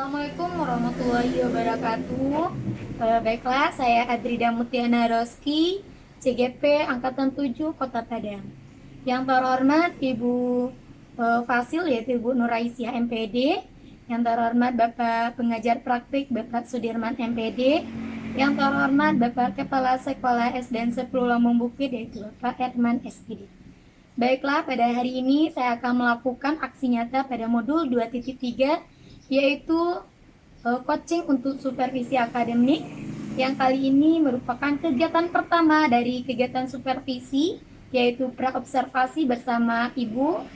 Assalamualaikum warahmatullahi wabarakatuh. Baiklah, saya Adrida Mutiana Roski, CGP Angkatan 7 Kota Padang. Yang terhormat Ibu Fasil, yaitu Ibu Nuraisyah MPD. Yang terhormat Bapak Pengajar Praktik Bapak Sudirman MPD. Yang terhormat Bapak Kepala Sekolah SDN 10 Lampung Bukit, yaitu Bapak Herman SPD. Baiklah, pada hari ini saya akan melakukan aksi nyata pada modul 2.3, yaitu coaching untuk supervisi akademik, yang kali ini merupakan kegiatan pertama dari kegiatan supervisi, yaitu praobservasi bersama Ibu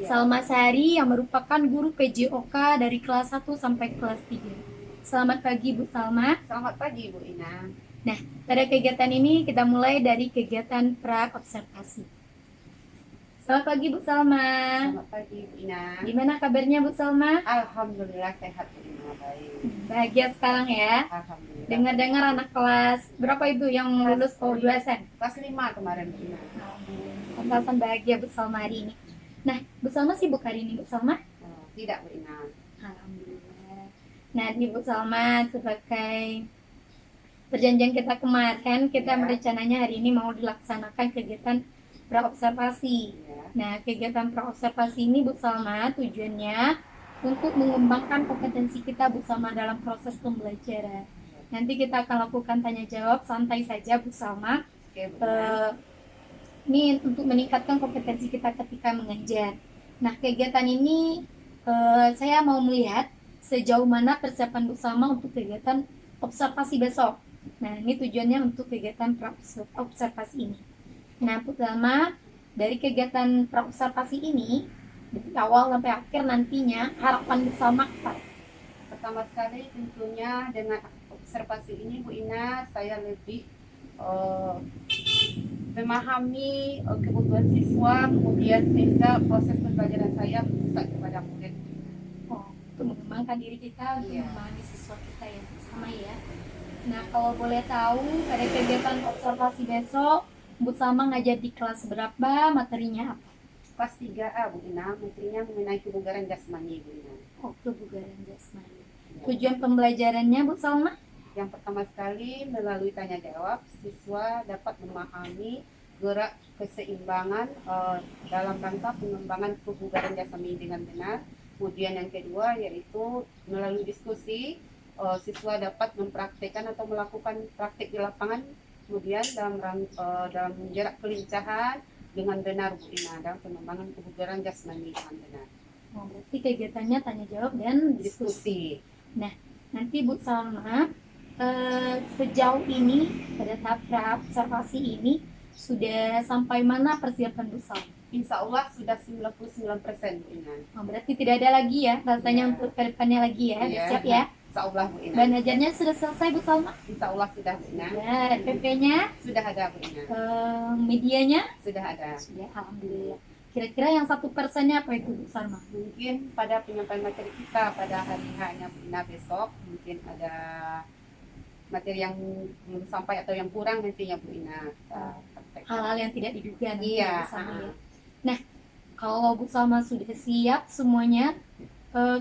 Salma Sari yang merupakan guru PJOK dari kelas 1 sampai kelas 3. Selamat pagi Bu Salma. Selamat pagi Bu Ina. Nah, pada kegiatan ini kita mulai dari kegiatan praobservasi. Selamat pagi Bu Salma. Selamat pagi Bu Ina. Gimana kabarnya Bu Salma? Alhamdulillah sehat Bu Ina, baik. Bahagia sekarang ya. Alhamdulillah. Dengar-dengar anak kelas berapa itu yang lulus O2SN? Kelas 5 kemarin Bu Ina. Pembahasan bahagia Bu Salma hari ini. Nah, Bu Salma sibuk hari ini Bu Salma? Tidak Bu Ina. Alhamdulillah. Nah, di Bu Salma sebagai perjanjian kita kemarin, kita merencananya hari ini mau dilaksanakan kegiatan praobservasi. Nah, kegiatan praobservasi ini Bu Salma tujuannya untuk mengembangkan kompetensi kita Bu Salma dalam proses pembelajaran. Nanti kita akan lakukan tanya jawab santai saja Bu Salma. Oke, Bu Ina. Ini untuk meningkatkan kompetensi kita ketika mengajar. Nah, kegiatan ini saya mau melihat sejauh mana persiapan Bu Salma untuk kegiatan observasi besok. Nah, ini tujuannya untuk kegiatan praobservasi ini. Nah, Bu Salma, dari kegiatan praobservasi ini, dari awal sampai akhir nantinya, harapan Bu Salma apa? Pertama sekali tentunya dengan observasi ini Bu Ina, saya lebih memahami kebutuhan siswa, kemudian sehingga proses pembelajaran saya pusat kepada murid. Untuk mengembangkan diri kita, untuk memahami siswa kita yang sama ya. Nah, kalau boleh tahu, pada kegiatan observasi besok, Bu Salma ngajar di kelas berapa, materinya apa? Kelas 3A Bu Ina, materinya mengenai kebugaran jasmani Bu Ina. Kebugaran jasmani. Tujuan pembelajarannya Bu Salma? Yang pertama sekali melalui tanya jawab, siswa dapat memahami gerak keseimbangan dalam rangka pengembangan kebugaran jasmani dengan benar. Kemudian yang kedua yaitu melalui diskusi, siswa dapat mempraktekkan atau melakukan praktik di lapangan. Kemudian dalam jarak kelincahan dengan benar Bu Ina, dalam pengembangan kebugaran jasmani dengan benar. Berarti kegiatannya tanya jawab dan diskusi. Nah, nanti Bu Salma, sejauh ini pada tahap praobservasi ini sudah sampai mana persiapan Bu Salma? Insya Allah sudah 99% Bu Ina. Berarti tidak ada lagi ya rasanya untuk ke depannya lagi ya, siap ya? Insya Allah Bu Ina. Bahan ajarnya sudah selesai Bu Salma? Insya Allah sudah Bu Ina. RPP-nya? Sudah ada Bu Ina. Medianya? Sudah ada. Sudah, alhamdulillah. Kira-kira yang 1%-nya apa itu Bu Salma? Mungkin pada penyampaian materi kita pada hari H-nya Bu Ina besok, mungkin ada materi yang belum sampai atau yang kurang nantinya Bu Ina. Hal-hal yang tidak diduga nanti Iya. Bu Salma ya. Nah, kalau Bu Salma sudah siap semuanya,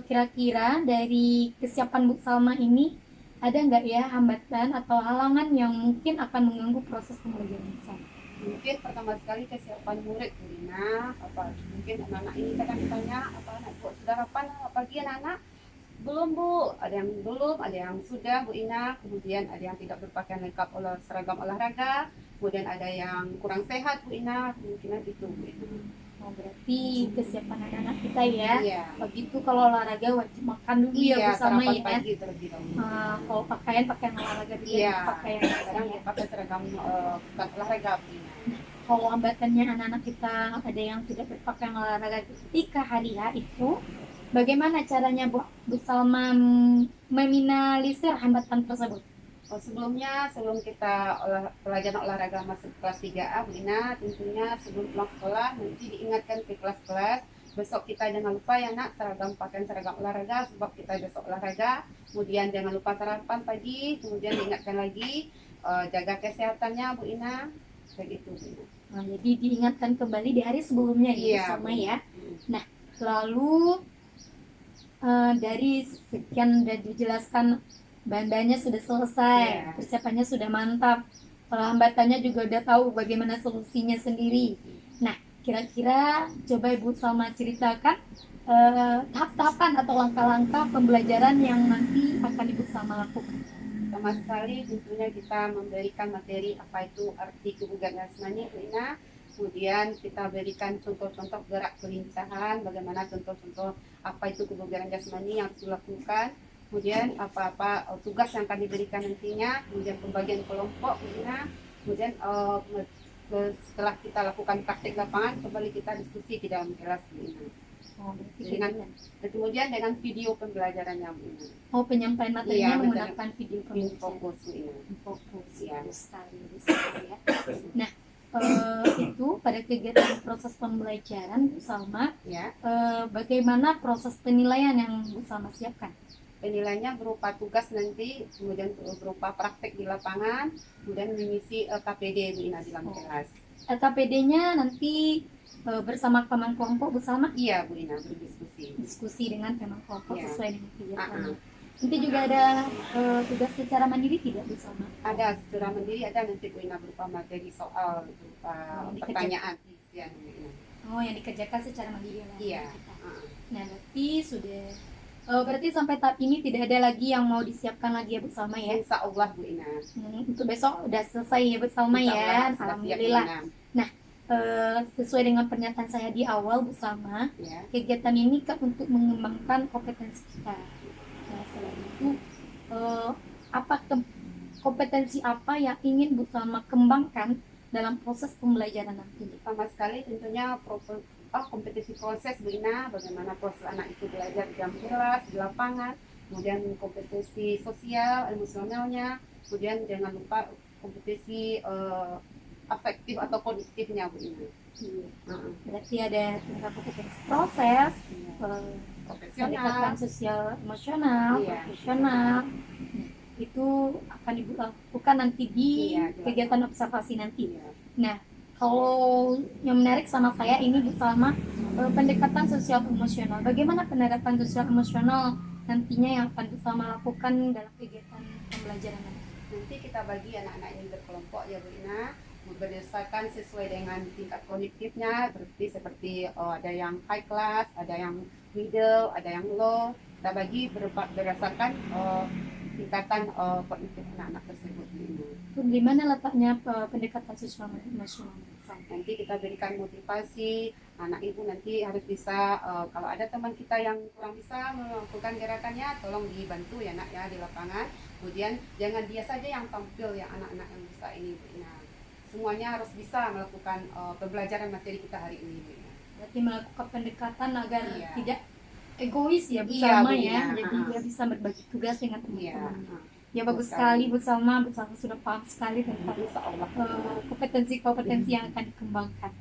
kira-kira dari kesiapan Bu Salma ini ada nggak ya hambatan atau halangan yang mungkin akan mengganggu proses pembelajaran Bu Salma? Mungkin pertama sekali kesiapan murid Bu Ina. Mungkin anak-anak ini kadang ditanya, apa anak sudah kapan? Apalagi anak-anak belum Bu, ada yang belum, ada yang sudah Bu Ina. Kemudian ada yang tidak berpakaian lengkap seragam olahraga. Kemudian ada yang kurang sehat Bu Ina, kemungkinan itu Bu Ina. Berarti kesiapan anak-anak kita ya. Iya. Begitu kalau olahraga wajib makan dulu ya Bu Salma ya. Pagi terlebih dahulu. Kalau pakaian olahraga dulu. Pakaian sekarang pakai seragam bukan olahraga Bu Ina. Kalau hambatannya anak-anak kita ada yang tidak berpakaian olahraga ketika hari H itu, bagaimana caranya Bu Salma meminimalisir hambatan tersebut? Sebelum kita pelajaran olahraga masuk kelas 3A Bu Ina, tentunya sebelum pulang sekolah nanti diingatkan ke kelas-kelas, besok kita jangan lupa ya nak pakaian seragam olahraga sebab kita besok olahraga. Kemudian jangan lupa sarapan pagi, kemudian diingatkan lagi jaga kesehatannya Bu Ina, kayak gitu Bu Ina. Jadi diingatkan kembali di hari sebelumnya ya Bu Salma ya. Nah, lalu dari sekian udah dijelaskan, bahan-bahannya sudah selesai, Iya. persiapannya sudah mantap, hambatannya juga udah tahu bagaimana solusinya sendiri. Nah, kira-kira coba Ibu Salma ceritakan tahap-tahapan atau langkah-langkah pembelajaran yang nanti akan Ibu Salma lakukan. Pertama sekali tentunya kita memberikan materi apa itu arti kebugaran jasmani, Bu Ina. Kemudian kita berikan contoh-contoh gerak kelincahan, bagaimana contoh-contoh apa itu kebugaran jasmani yang harus dilakukan. Kemudian apa-apa tugas yang akan diberikan nantinya, kemudian pembagian kelompok, Bu Ina. Kemudian setelah kita lakukan praktik lapangan, kembali kita diskusi di dalam kelas, Bu Ina. Dan kemudian dengan video pembelajarannya, Bu Ina. Oh, penyampaian materinya Iya, menggunakan video Info pembelajaran. fokus, Bu Ina. Fokus, Iya. bagus sekali, bagus sekali ya. Nah, itu pada kegiatan proses pembelajaran Bu Salma, Ya. bagaimana proses penilaian yang Bu Salma siapkan? Penilaiannya berupa tugas nanti, kemudian berupa praktek di lapangan, kemudian mengisi KPD, Bu Ina, di dalam kelas. LKPD-nya nanti bersama teman kelompok Bu Salma Iya, Bu Ina, berdiskusi. diskusi dengan teman kelompok Iya. sesuai dengan kegiatan. Ah. Nanti juga ada tugas secara mandiri tidak Bu Salma? Ada secara mandiri, ada nanti Bu Ina berupa materi soal, berupa pertanyaan. Iya, Bu Ina. Oh, yang dikerjakan secara mandiri oleh Iya. kita. Ah. Nah, berarti sampai tahap ini tidak ada lagi yang mau disiapkan lagi ya Bu Salma ya? Insya Allah, Bu Ina. Untuk besok udah selesai ya Bu Salma Insya ya, Allah, sudah siap, Bu alhamdulillah. Ina. Sesuai dengan pernyataan saya di awal Bu Salma, Ya. kegiatan ini kan untuk mengembangkan kompetensi kita. Nah, selain itu kompetensi apa yang ingin Bu Salma kembangkan dalam proses pembelajaran nanti? Pertama sekali tentunya kompetisi proses, Bu Ina, bagaimana proses anak itu belajar di dalam kelas, di lapangan, kemudian kompetisi sosial, emosionalnya, kemudian jangan lupa kompetisi afektif atau kognitifnya, Bu Ina. Berarti ada tingkat kompetensi proses, Profesional, pendekatan sosial emosional, Iya. profesional. Nah, itu akan Ibu lakukan nanti di Iya, di kegiatan observasi nanti. Iya. Nah, kalau yang menarik sama saya ini Bu Salma, pendekatan sosial emosional. Bagaimana pendekatan sosial emosional nantinya yang akan Bu Salma lakukan dalam kegiatan pembelajaran nanti? Nanti kita bagi anak-anak ini berkelompok ya, Bu Ina, berdasarkan sesuai dengan tingkat kognitifnya, seperti ada yang high class, ada yang middle, ada yang low. Kita bagi berdasarkan tingkatan kognitif anak-anak tersebut, Bu Ina. Di mana letaknya pendekatan sosial emosional? Nanti kita berikan motivasi, anak ibu nanti harus bisa, kalau ada teman kita yang kurang bisa melakukan gerakannya, tolong dibantu ya nak ya di lapangan. Kemudian jangan dia saja yang tampil, yang anak-anak yang bisa ini, Bu Ina. Semuanya harus bisa melakukan pembelajaran materi kita hari ini, Bu Ina. Berarti melakukan pendekatan agar Iya. tidak egois ya Bu Iya, Salma Bu ya, Ina. jadi dia bisa berbagi tugas dengan Iya. teman-temannya. Ya bagus sekali Bu Salma sudah paham sekali tentang Insya Allah. kompetensi-kompetensi yang akan dikembangkan.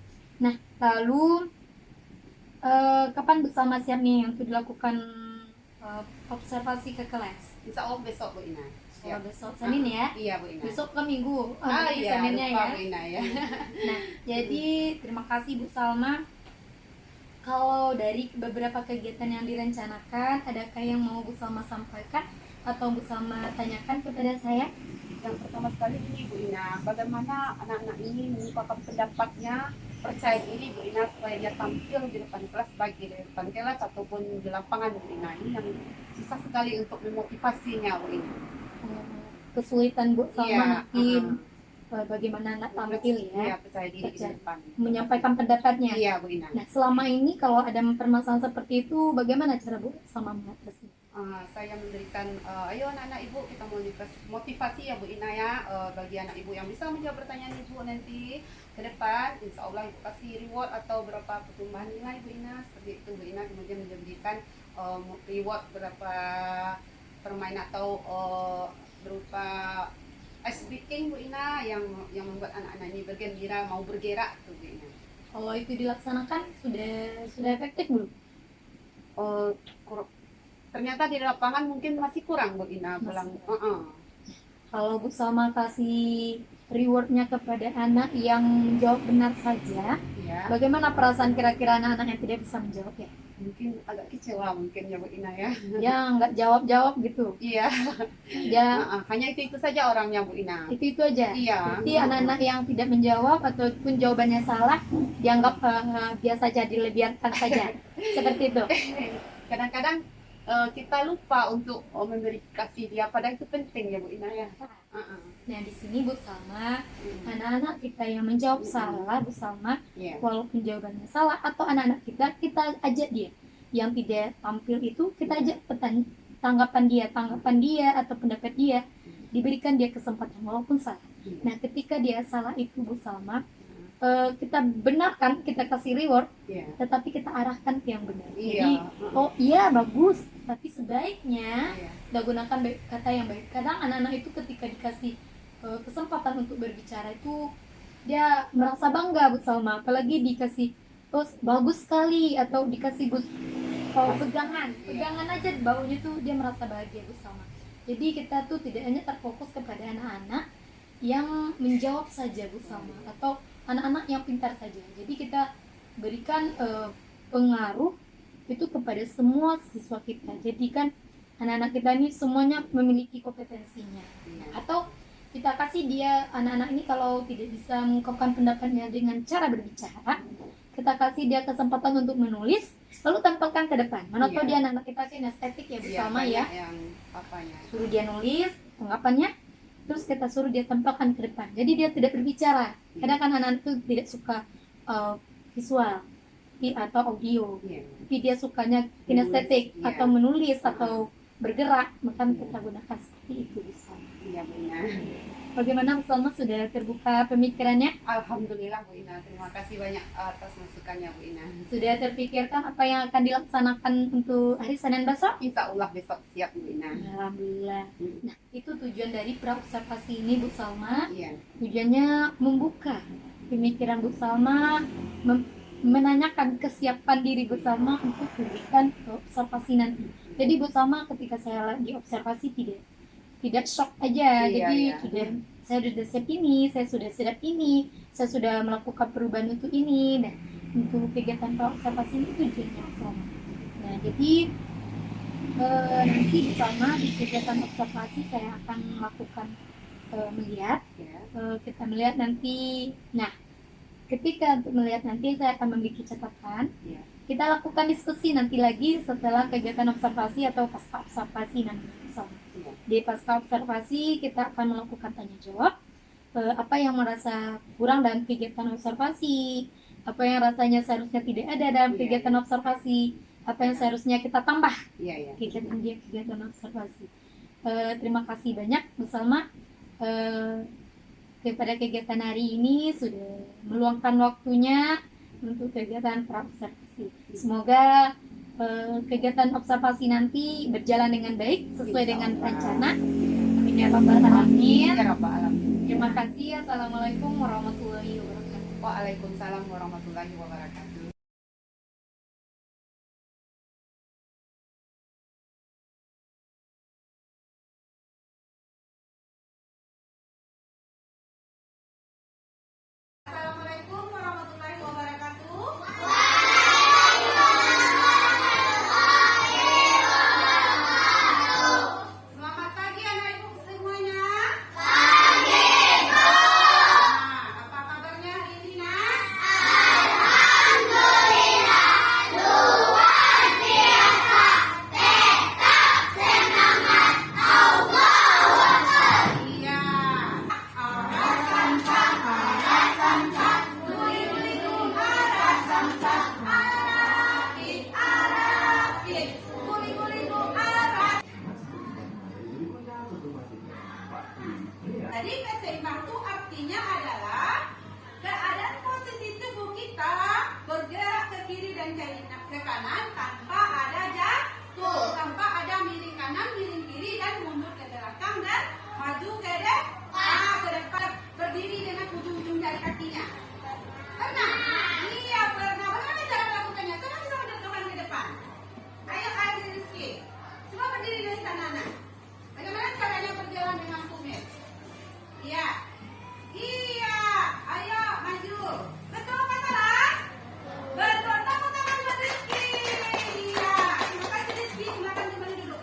Nah, lalu kapan Bu Salma siap nih untuk dilakukan observasi ke kelas? Insya Allah besok, Bu Ina. Kalau besok Senin ya? Iya, Bu Ina. Besok kan Minggu. Iya, Seninnya lupa, ya. Bu Ina ya. Nah, jadi terima kasih Bu Salma. Kalau dari beberapa kegiatan yang direncanakan, adakah yang mau Bu Salma sampaikan atau Bu Salma tanyakan kepada saya? Yang pertama sekali ini, Bu Ina, bagaimana anak-anak ini mengungkapkan pendapatnya, percaya diri, Bu Ina, supaya dia tampil di depan kelas, baik di depan kelas ataupun di lapangan, Bu Ina. Ini yang susah sekali untuk memotivasinya, Bu Ina. Kesulitan Bu Salma Iya, nanti bagaimana anak tampil ya, Iya, percaya diri di depan. menyampaikan pendapatnya. Iya, Bu Ina. Nah, selama ini kalau ada permasalahan seperti itu, bagaimana cara Bu Salma mengatasi? Saya memberikan, ayo anak-anak ibu kita motivasi ya Bu Ina ya, bagi anak ibu yang bisa menjawab pertanyaan ibu nanti ke depan, insya Allah ibu kasih reward atau berapa pertumbuhan nilai Bu Ina, seperti itu Bu Ina. Kemudian memberikan reward berapa permainan atau berupa ice breaking Bu Ina yang membuat anak-anak ini bergembira, mau bergerak tuh Bu Ina. Kalau itu dilaksanakan sudah efektif belum? Ternyata di lapangan mungkin masih kurang Bu Ina. Kalau Bu Salma kasih rewardnya kepada anak yang menjawab benar saja, Ya. bagaimana perasaan kira-kira anak-anak yang tidak bisa menjawab ya? Mungkin agak kecewa mungkin ya Bu Ina ya. Ya nggak jawab-jawab gitu. Iya. Ya Hanya itu saja orangnya Bu Ina. itu aja. Iya. Jadi anak-anak yang tidak menjawab ataupun jawabannya salah dianggap biasa saja, dilebiarkan saja. Seperti itu. Kadang-kadang kita lupa untuk memberi kasih dia, padahal itu penting ya Bu Ina ya. Nah di sini Bu Salma, anak-anak kita yang menjawab salah Bu Salma, Iya. walaupun jawabannya salah, atau anak-anak kita ajak dia yang tidak tampil itu, kita ajak tanggapan dia atau pendapat dia, diberikan dia kesempatan walaupun salah. Nah ketika dia salah itu Bu Salma, kita benarkan, kita kasih reward, Iya. tetapi kita arahkan ke yang benar. Iya. Jadi oh iya bagus, tapi sebaiknya Iya. kita gunakan kata yang baik. Kadang anak-anak itu ketika dikasih kesempatan untuk berbicara itu dia merasa bangga Bu Salma, apalagi dikasih oh bagus sekali atau dikasih pegangan aja baunya tuh dia merasa bahagia Bu Salma. Jadi kita tuh tidak hanya terfokus kepada anak-anak yang menjawab saja Bu Salma, atau anak-anak yang pintar saja. Jadi kita berikan pengaruh itu kepada semua siswa kita. Jadi kan anak-anak kita ini semuanya memiliki kompetensinya. Atau kita kasih dia, anak-anak ini kalau tidak bisa mengungkapkan pendapatnya dengan cara berbicara, kita kasih dia kesempatan untuk menulis, lalu tampilkan ke depan. Mana tahu dia anak-anak kita kinestetik ya Bu Salma ya. Yang apanya? Suruh dia nulis tanggapannya, terus kita suruh dia tampilkan ke depan. Jadi dia tidak berbicara. Kadang kan anak-anak itu tidak suka visual atau audio, tapi dia sukanya kinestetik atau menulis atau bergerak, maka kita gunakan seperti itu Bu Salma. Iya Bu Ina. Bagaimana Bu Salma, sudah terbuka pemikirannya? Alhamdulillah Bu Ina, terima kasih banyak atas masukannya Bu Ina. Sudah terpikirkan apa yang akan dilaksanakan untuk hari Senin besok? Insya Allah besok siap Bu Ina. Alhamdulillah. Nah itu tujuan dari praobservasi ini Bu Salma. Iya. Tujuannya membuka pemikiran Bu Salma, menanyakan kesiapan diri Bu Salma untuk memberikan observasi nanti. Jadi Bu Salma ketika saya lagi observasi tidak shock aja. Jadi saya sudah siap ini, saya sudah siap ini, saya sudah melakukan perubahan untuk ini. Nah untuk kegiatan observasi ini tujuannya Bu Salma. Nah jadi nanti Bu Salma di kegiatan observasi saya akan melakukan melihat, kita melihat nanti. Nah ketika untuk melihat nanti saya akan membuat catatan. Kita lakukan diskusi nanti lagi setelah kegiatan observasi atau pasca observasi nanti. Di pasca observasi kita akan melakukan tanya jawab, apa yang merasa kurang dalam kegiatan observasi, apa yang rasanya seharusnya tidak ada dalam kegiatan observasi, apa yang seharusnya kita tambah kegiatan observasi. Terima kasih banyak Bu Salma kepada kegiatan hari ini sudah meluangkan waktunya untuk kegiatan praobservasi. Semoga kegiatan observasi nanti berjalan dengan baik sesuai dengan rencana. Amin ya rabbal alamin. Terima kasih. Assalamualaikum warahmatullahi wabarakatuh. Waalaikumsalam warahmatullahi wabarakatuh.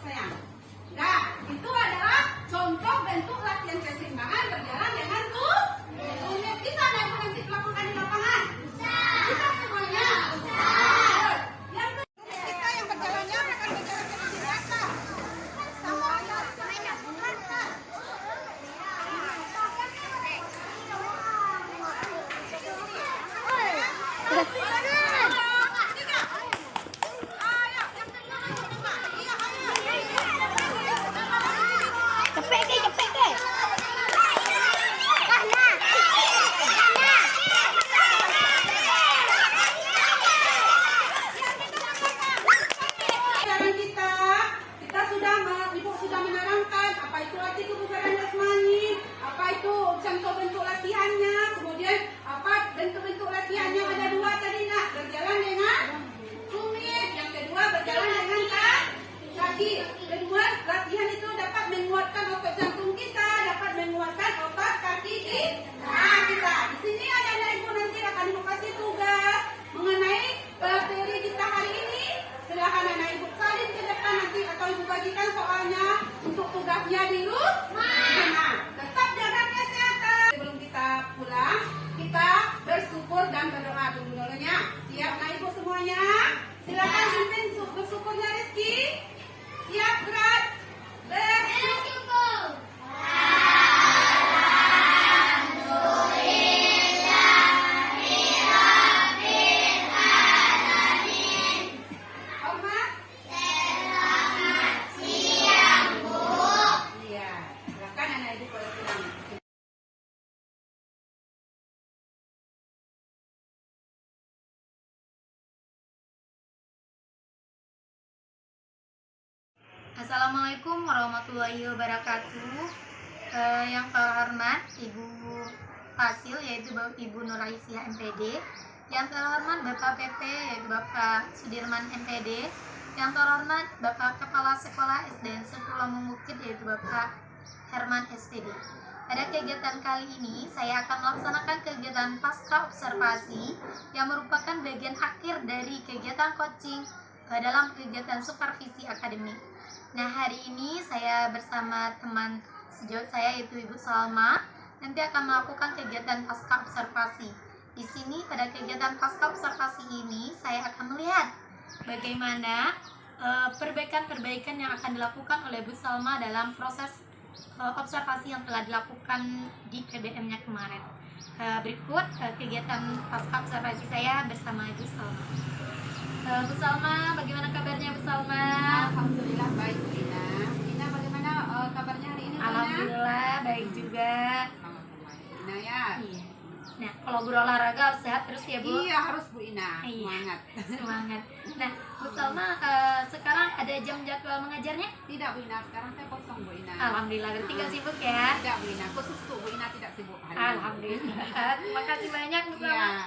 sayang. Nah, itu adalah contoh bentuk latihan keseimbangan berjalan dengan tumit. Bisa nggak Ibu nanti lakukan di lapangan? Bisa. Bisa semuanya? Bisa. Yang kedua, kita yang berjalannya akan berjalan seperti biasa. Semuanya. Cepet deh. Sekarang kita sudah Ibu sudah menerangkan apa itu arti kebugaran jasmani, apa itu contoh bentuk latihannya, kemudian apa bentuk-bentuk latihannya ada dua tadi nak, berjalan dengan tumit, yang kedua berjalan dengan kaki. Kedua latihan itu dapat menguatkan otot jantung kita, dapat menguatkan otot kaki kita. Di sini ada Ibu nanti akan Ibu kasih tugas mengenai materi kita hari ini. Silakan anak Ibu salin ke depan nanti atau Ibu bagikan soalnya untuk tugasnya di rumah. Tetap jaga kesehatan. Sebelum kita pulang, kita bersyukur dan berdoa dulunya. Siap anak Ibu semuanya? Silakan pimpin bersyukurnya Rizky. Siap gerak. Bersyukur. Hormat. Iya, silakan anak Ibu kalau pulang. Assalamualaikum warahmatullahi wabarakatuh. Yang terhormat Ibu Fasil, yaitu Ibu Nuraisyah MPD. Yang terhormat Bapak PP, yaitu Bapak Sudirman MPD. Yang terhormat Bapak Kepala Sekolah SDN Pulau Bukit, yaitu Bapak Herman SPD. Pada kegiatan kali ini, saya akan melaksanakan kegiatan pasca observasi yang merupakan bagian akhir dari kegiatan coaching dalam kegiatan supervisi akademik. Nah, hari ini saya bersama teman sejawat saya yaitu Ibu Salma nanti akan melakukan kegiatan pasca observasi. Di sini pada kegiatan pasca observasi ini saya akan melihat bagaimana perbaikan-perbaikan yang akan dilakukan oleh Bu Salma dalam proses observasi yang telah dilakukan di PBM-nya kemarin. Berikut kegiatan pasca observasi saya bersama Ibu Salma. Bu Salma, bagaimana kabarnya Bu Salma? Alhamdulillah baik Bu Ina. Bu Ina bagaimana kabarnya hari ini Bu Ina? Alhamdulillah baik juga. Sama-sama Bu Ina ya. Iya. Nah, kalau berolahraga harus sehat terus ya Bu? Iya harus Bu Ina. Iya. Semangat. Semangat. Nah, Bu Salma sekarang ada jam jadwal mengajarnya? Tidak Bu Ina, sekarang saya kosong Bu Ina. Alhamdulillah, berarti nggak sibuk ya? Tidak Bu Ina, khusus untuk Bu Ina tidak sibuk hari ini. Alhamdulillah. Terima kasih banyak Bu Salma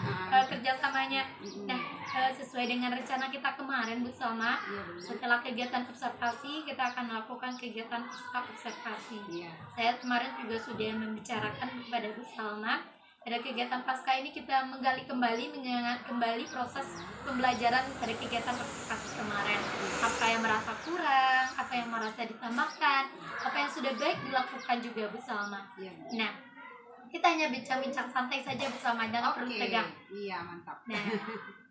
kerjasamanya. Nah, sesuai dengan rencana kita kemarin Bu Salma, Iya, Bu Ina. setelah kegiatan observasi kita akan melakukan kegiatan pasca observasi. Iya. Saya kemarin juga sudah membicarakan kepada Bu Salma, pada kegiatan pasca ini kita menggali kembali, mengingat kembali proses pembelajaran pada kegiatan observasi kemarin. Apa yang merasa kurang, apa yang merasa ditambahkan, apa yang sudah baik dilakukan juga Bu Salma. Iya. Bu. Nah, kita hanya bincang-bincang santai saja Bu Salma, jangan perlu tegang. Iya mantap. Nah,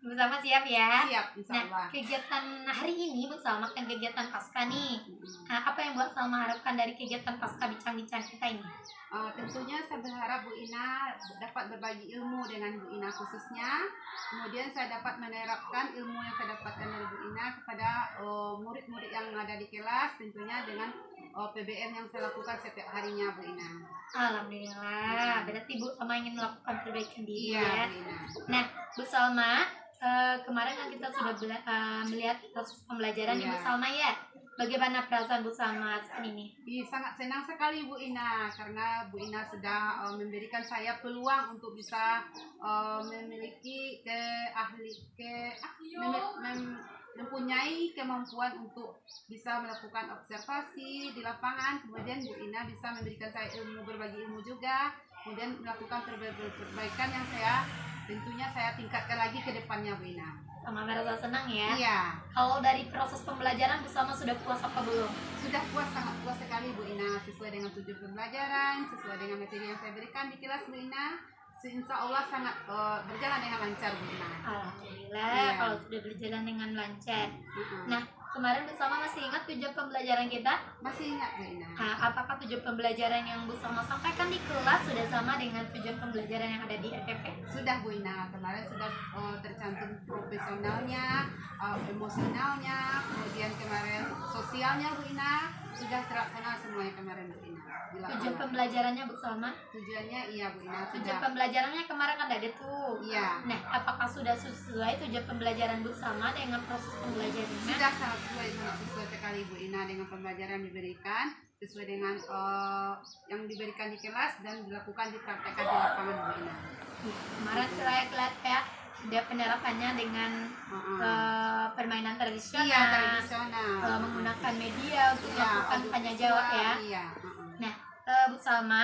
Bu Salma siap ya? Siap Insya Nah, Allah. kegiatan hari ini Bu Salma kan kegiatan pasca nih. Nah, apa yang buat Salma harapkan dari kegiatan pasca bincang-bincang kita ini? Tentunya saya berharap Bu Ina dapat berbagi ilmu dengan Bu Ina khususnya. Kemudian saya dapat menerapkan ilmu yang saya dapatkan dari Bu Ina kepada murid-murid yang ada di kelas, tentunya dengan PBM yang saya lakukan setiap harinya Bu Ina. Alhamdulillah, berarti Bu Salma ingin melakukan perbaikan diri Iya ya. Bu Ina. Nah, Bu Salma, kemarin kan kita sudah melihat proses pembelajaran Iya. Ibu Salma ya. Bagaimana perasaan Bu Salma saat ini? Sangat senang sekali Bu Ina karena Bu Ina sudah memberikan saya peluang untuk bisa memiliki mempunyai kemampuan untuk bisa melakukan observasi di lapangan. Kemudian Bu Ina bisa memberikan saya ilmu, berbagi ilmu juga, kemudian melakukan perbaikan yang saya tentunya saya tingkatkan lagi ke depannya Bu Ina. Sama merasa senang ya. Iya. Kalau dari proses pembelajaran bersama sudah puas apa belum? Sudah puas, sangat puas sekali Bu Ina, sesuai dengan tujuan pembelajaran, sesuai dengan materi yang saya berikan di kelas Bu Ina. Insya Allah sangat berjalan dengan lancar Bu Ina. Alhamdulillah Iya. kalau sudah berjalan dengan lancar. Mm-mm. Nah, kemarin bersama masih ingat tujuan pembelajaran kita? Masih ingat Bu Ina? Apakah tujuan pembelajaran yang Bu Salma sampaikan di kelas sudah sama dengan tujuan pembelajaran yang ada di RPP? Sudah Bu Ina, kemarin sudah tercantum profesionalnya, emosionalnya, kemudian kemarin sosialnya Bu Ina, sudah terlaksana semuanya kemarin Bu Ina. Tujuan pembelajarannya Bu Salma? Tujuannya iya Bu Ina, Tujuan sudah. pembelajarannya kemarin kan ada tuh. Iya. Nah, apakah sudah sesuai tujuan pembelajaran Bu Salma dengan proses pembelajarannya? Sudah sangat sesuai sekali Bu Ina dengan pembelajaran yang diberikan, sesuai dengan yang diberikan di kelas dan dilakukan dipraktekkan di lapangan Bu Ina. Kemarin saya lihat ya, ada penerapannya dengan permainan tradisional, Iya, tradisional. menggunakan media untuk Iya, melakukan aduk tanya visual, jawab ya. Iya. Nah, Bu Salma,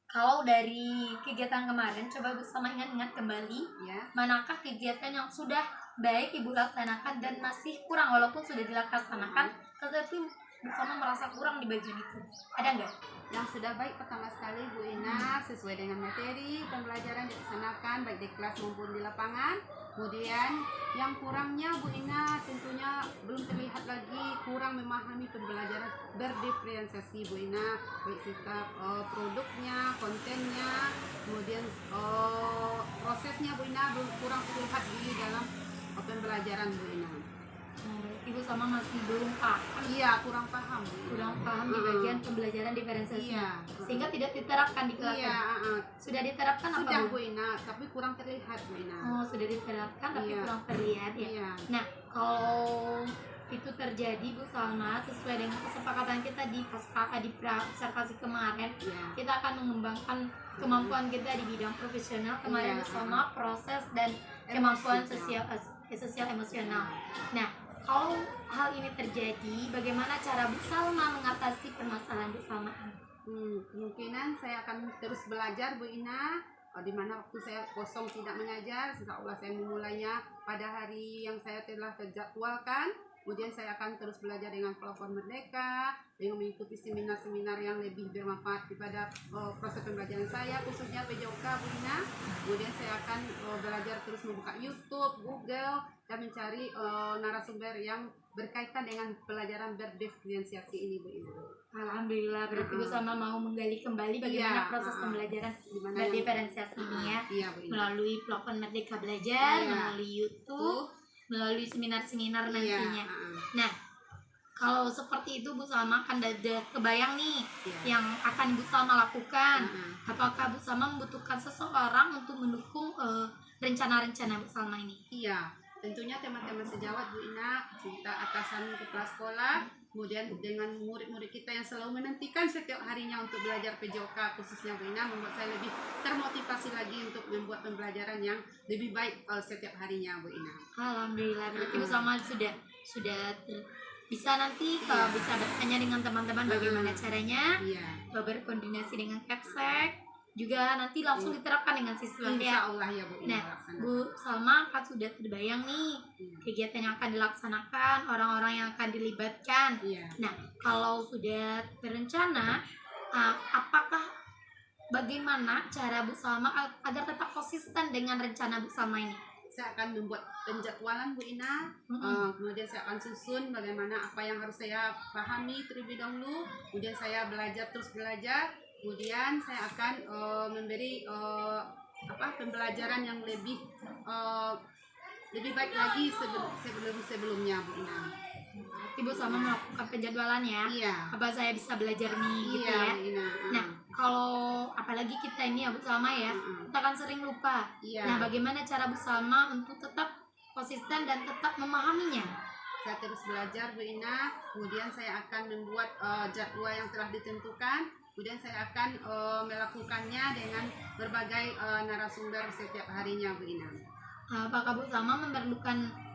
kalau dari kegiatan kemarin, coba Bu Salma ingat-ingat kembali, Ya. manakah kegiatan yang sudah baik Ibu laksanakan dan masih kurang walaupun sudah dilaksanakan, tetapi Bu Salma merasa kurang di bagian itu. Ada nggak? Yang sudah baik pertama sekali Bu Ina, sesuai dengan materi pembelajaran dilaksanakan baik di kelas maupun di lapangan. Kemudian yang kurangnya Bu Ina tentunya belum terlihat lagi, kurang memahami pembelajaran berdiferensiasi Bu Ina, baik sikap produknya, kontennya, kemudian prosesnya Bu Ina belum kurang terlihat di dalam pembelajaran Bu Ina. Ibu sama masih belum paham, Iya, kurang paham Bu Ina. kurang paham di bagian pembelajaran diferensiasi, Iya. sehingga tidak diterapkan di kelas. Iya, Sudah diterapkan apa sudah Bu? Bu Ina, tapi kurang terlihat Bu Ina. Oh, sudah diterapkan tapi Iya. kurang terlihat ya. Iya. Nah, kalau itu terjadi Bu Salma, sesuai dengan kesepakatan kita di observasi kemarin, Iya. kita akan mengembangkan kemampuan kita di bidang profesional kemarin Iya. bersama proses dan kemampuan Emosi. sosial emosional. Nah, kalau hal ini terjadi, bagaimana cara Bu Salma mengatasi permasalahan Bu Salma ini? Kemungkinan saya akan terus belajar Bu Ina, di mana waktu saya kosong tidak mengajar, insya Allah saya memulainya pada hari yang saya telah terjadwalkan. Kemudian saya akan terus belajar dengan platform Merdeka, dengan mengikuti seminar-seminar yang lebih bermanfaat kepada proses pembelajaran saya, khususnya PJOK Bu Ina. Kemudian saya akan belajar terus membuka YouTube, Google, dan mencari narasumber yang berkaitan dengan pelajaran berdiferensiasi ini Bu Ina. Alhamdulillah, berarti Bu Salma mau menggali kembali bagaimana Iya, proses pembelajaran Dimana yang- berdiferensiasi ini ya, Iya Bu Ina. melalui platform Merdeka Belajar, Iya. melalui YouTube, melalui seminar-seminar nantinya. Nah, kalau seperti itu Bu Salma kan ada kebayang nih Iya. yang akan Bu Salma lakukan. Heeh. Apakah Bu Salma membutuhkan seseorang untuk mendukung rencana-rencana Bu Salma ini? Iya, tentunya teman-teman sejawat Bu Ina, kita atasan kepala sekolah, kemudian dengan murid-murid kita yang selalu menantikan setiap harinya untuk belajar PJOK, khususnya Bu Ina, membuat saya lebih termotivasi lagi untuk membuat pembelajaran yang lebih baik setiap harinya Bu Ina. Alhamdulillah, berarti Bu Salma sudah bisa nanti kalau bisa bertanya dengan teman-teman bagaimana caranya, Iya. berkoordinasi dengan Capsek, juga nanti langsung diterapkan dengan siswa ya. Insya Allah ya Bu Ina. Nah, laksana. Bu Salma kan sudah terbayang nih kegiatan yang akan dilaksanakan, orang-orang yang akan dilibatkan. Iya. Nah, kalau sudah berencana, bagaimana cara Bu Salma agar tetap konsisten dengan rencana Bu Salma ini? Saya akan membuat penjadwalan Bu Ina, kemudian saya akan susun bagaimana apa yang harus saya pahami terlebih dahulu, kemudian saya terus belajar, kemudian saya akan memberi pembelajaran yang lebih baik lagi sebelumnya Bu Ina. Ibu Salma melakukan penjadwalan ya. Iya. Apa saya bisa belajar nih gitu Iya, ya. Bu Ina. Nah, kalau apalagi kita ini ya Bu Salma ya, kita kan sering lupa. Iya. Nah, bagaimana cara Bu Salma untuk tetap konsisten dan tetap memahaminya? Saya terus belajar Bu Ina, kemudian saya akan membuat jadwal yang telah ditentukan, kemudian saya akan melakukannya dengan berbagai narasumber setiap harinya Bu Ina. Apakah Bu Salma memerlukan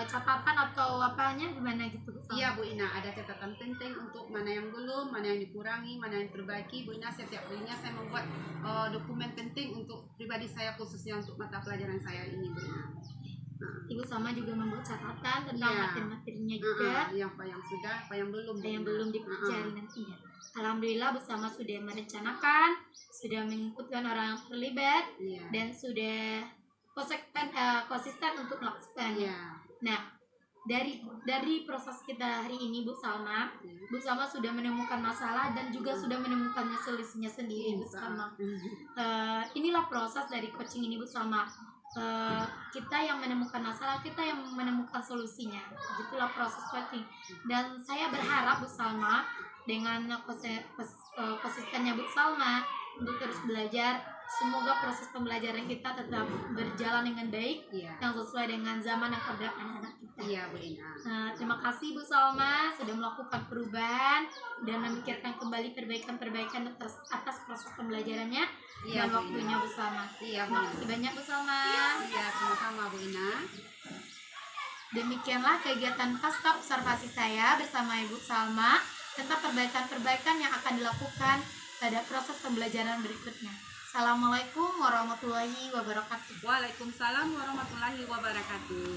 catatan atau apanya gimana gitu Bu Salma? Iya Bu Ina, ada catatan penting untuk mana yang belum, mana yang dikurangi, mana yang diperbaiki. Bu Ina, setiap harinya saya membuat dokumen penting untuk pribadi saya, khususnya untuk mata pelajaran saya ini, Bu Ina. Ibu Salma juga membuat catatan tentang Iya. materi-materinya juga, Yang apa yang sudah, apa yang belum, Bu yang Ina. belum dipelajari nantinya. Alhamdulillah Bu Salma sudah merencanakan, sudah mengikutkan orang yang terlibat, Iya. dan sudah konsisten untuk melakukannya. Iya. Nah, dari proses kita hari ini Bu Salma sudah menemukan masalah dan juga sudah menemukannya solusinya sendiri, Bu Salma. Inilah proses dari coaching ini, Bu Salma. Kita yang menemukan masalah, kita yang menemukan solusinya. Itulah proses coaching. Dan saya berharap Bu Salma dengan konsistennya Bu Salma untuk terus belajar, semoga proses pembelajaran kita tetap berjalan dengan baik, Iya. yang sesuai dengan zaman dan keadaan anak-anak kita. Iya, Bu Ina. Terima kasih Bu Salma sudah melakukan perubahan dan memikirkan kembali perbaikan-perbaikan atas proses pembelajarannya Iya, dan Bu waktunya Bu Salma. Iya, Bu Terima Ina. kasih banyak Bu Salma. Iya, sama-sama, Bu Ina. Demikianlah kegiatan pasca observasi saya bersama Ibu Salma tentang perbaikan-perbaikan yang akan dilakukan pada proses pembelajaran berikutnya. Assalamualaikum warahmatullahi wabarakatuh. Waalaikumsalam warahmatullahi wabarakatuh.